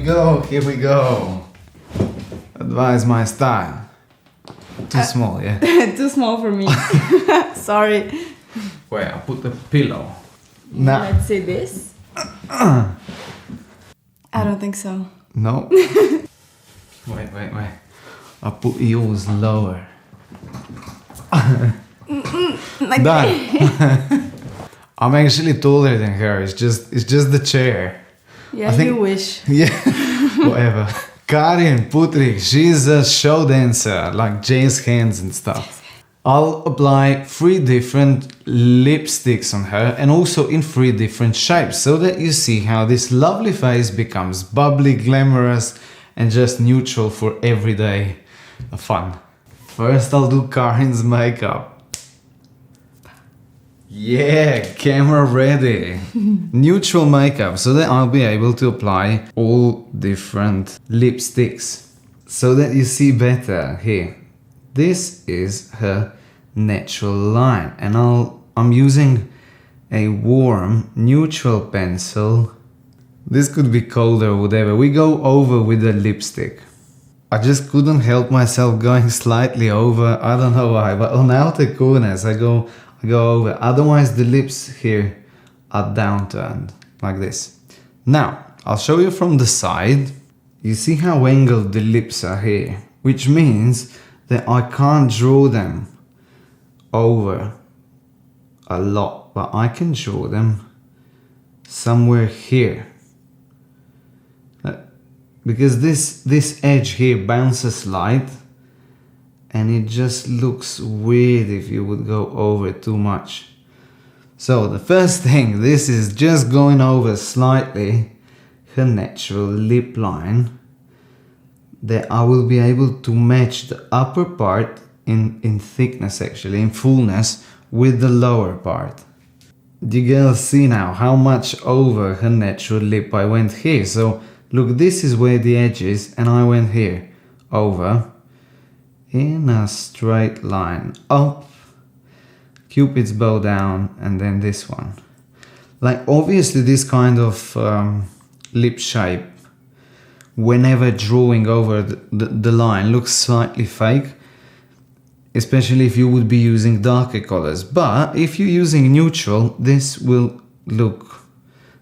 here we go. Advise my style. Too small, yeah? Too small for me. Sorry. Wait, I'll put the pillow. Now. Let's say this. I don't think so. No. Wait. I'll put yours lower. Like Done. I'm actually taller than her. It's just the chair. Yeah, you wish. Yeah. Whatever. Karin Putrik, she's a show dancer, like jazz hands and stuff. I'll apply 3 different lipsticks on her and also in 3 different shapes so that you see how this lovely face becomes bubbly, glamorous and just neutral for everyday fun. First I'll do Karin's makeup. Yeah, camera ready. Neutral makeup so that I'll be able to apply all different lipsticks so that you see better here. This is her natural line and I'm using a warm neutral pencil. This could be cold or whatever. We go over with the lipstick. I just couldn't help myself going slightly over. I don't know why, but on outer corners I go over. Otherwise the lips here are downturned like this. Now I'll show you from the side. You see how angled the lips are here, which means that I can't draw them over a lot, but I can draw them somewhere here. Because this edge here bounces light and it just looks weird if you would go over too much. So the first thing, this is just going over slightly her natural lip line that I will be able to match the upper part in thickness, actually in fullness, with the lower part. Do you girls see now how much over her natural lip I went here? So look, this is where the edge is and I went here over in a straight line up, Cupid's bow down, and then this one. Like obviously this kind of lip shape, whenever drawing over the line, looks slightly fake, especially if you would be using darker colors. But if you're using neutral, this will look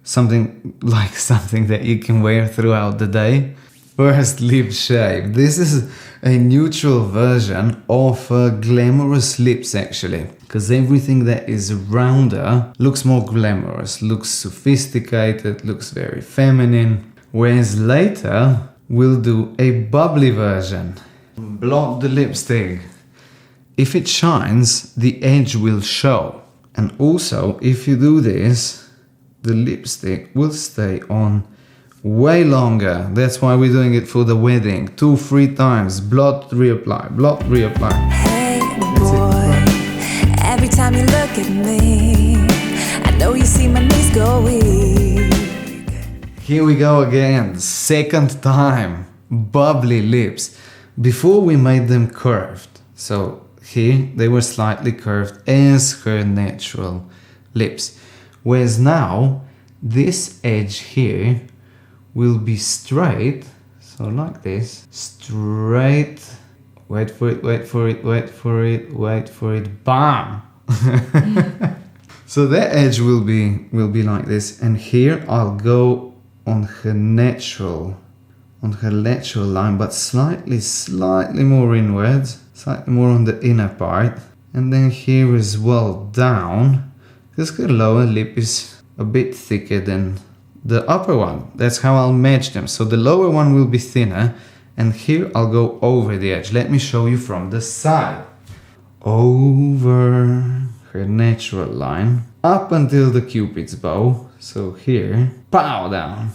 something that you can wear throughout the day. First lip shape. This is a neutral version of glamorous lips actually, because everything that is rounder looks more glamorous, looks sophisticated, looks very feminine. Whereas later we'll do a bubbly version. Blot the lipstick. If it shines, the edge will show. And also, if you do this, the lipstick will stay on way longer. That's why we're doing it for the wedding. 2-3 times. Blot, reapply. Blot, reapply. Hey boy, every time you look at me, I know you see my knees go weak. Here we go again. Second time. Bubbly lips. Before we made them curved. So here they were slightly curved as her natural lips. Whereas now this edge here will be straight, so like this, straight, wait for it, bam! So that edge will be like this, and here I'll go on her natural line, but slightly more inwards, slightly more on the inner part, and then here as well down, because her lower lip is a bit thicker than the upper one. That's how I'll match them. So the lower one will be thinner, and here I'll go over the edge. Let me show you from the side. Over her natural line, up until the Cupid's bow. So here, pow, down,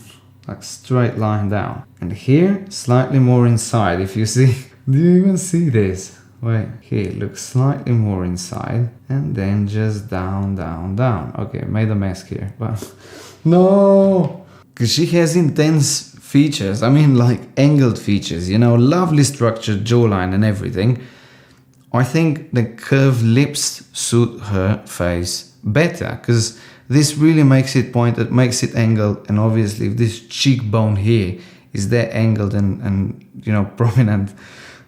like straight line down. And here, slightly more inside, if you see. Do you even see this? Wait, here, look slightly more inside, and then just down, down, down. Okay, made a mess here, but no! Because she has intense features, I mean like angled features, you know, lovely structured jawline and everything. I think the curved lips suit her face better, because this really makes it pointed, makes it angled, and obviously this cheekbone here is there angled and you know, prominent,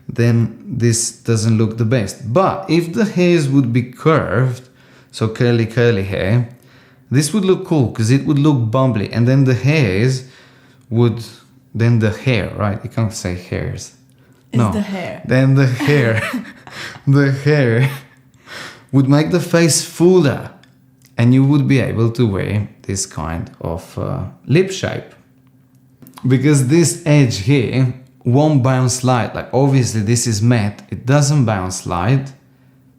then this doesn't look the best. But if the hairs would be curved, so curly hair, this would look cool because it would look bubbly, and then the hairs would, then the hair, right? You can't say hairs. It's the hair. Then the hair, the hair would make the face fuller, and you would be able to wear this kind of lip shape. Because this edge here won't bounce light. Like obviously this is matte, it doesn't bounce light.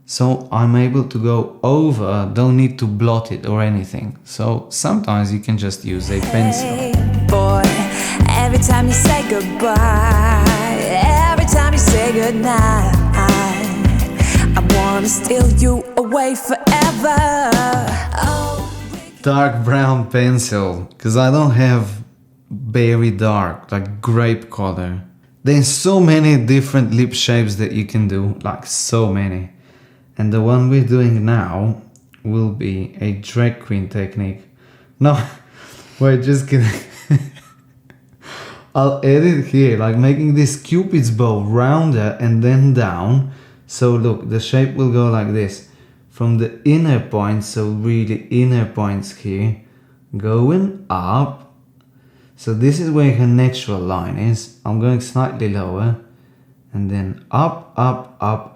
So I'm able to go over, don't need to blot it or anything. So sometimes you can just use a pencil. Hey, boy, every time you say goodbye, every time you say goodnight, I wanna steal you away forever. Oh, Dark brown pencil, because I don't have very dark, like grape color. There's so many different lip shapes that you can do, like so many. And the one we're doing now will be a drag queen technique. No, wait, just kidding. I'll edit here, like making this cupid's bow rounder and then down. So look, the shape will go like this. From the inner points, so really inner points here, going up. So this is where her natural line is. I'm going slightly lower. And then up,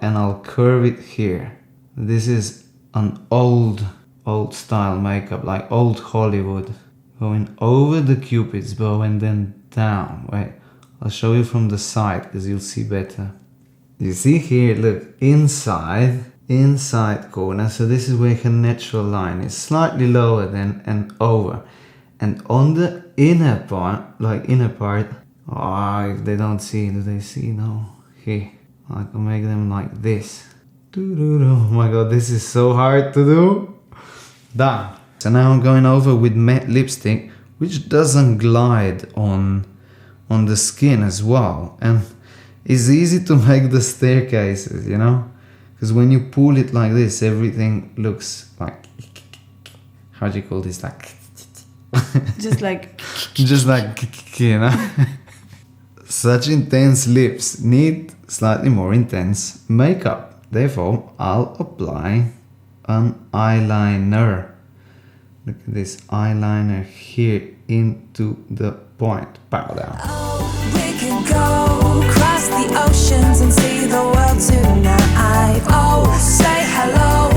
and I'll curve it here. This is an old style makeup, like old Hollywood. Going over the cupid's bow and then down. Wait, I'll show you from the side because you'll see better. You see here, look, inside corner. So this is where her natural line is, slightly lower than and over. And on the inner part, oh, if they don't see, do they see? No. Here, I can make them like this. Oh my god, this is so hard to do. Done. So now I'm going over with matte lipstick, which doesn't glide on the skin as well. And it's easy to make the staircases, you know? Because when you pull it like this, everything looks like, how do you call this? Like, Just like you know? Such intense lips need slightly more intense makeup. Therefore, I'll apply an eyeliner. Look at this eyeliner here into the point. Pow down. oh, we can go across the oceans and see the world tonight. Oh, say hello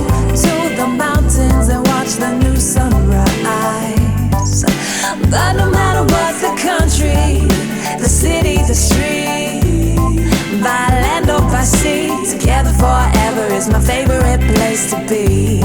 to the mountains and watch the new sunrise. But no matter what the country, the city, the street, by land or by sea, together forever is my favorite place to be.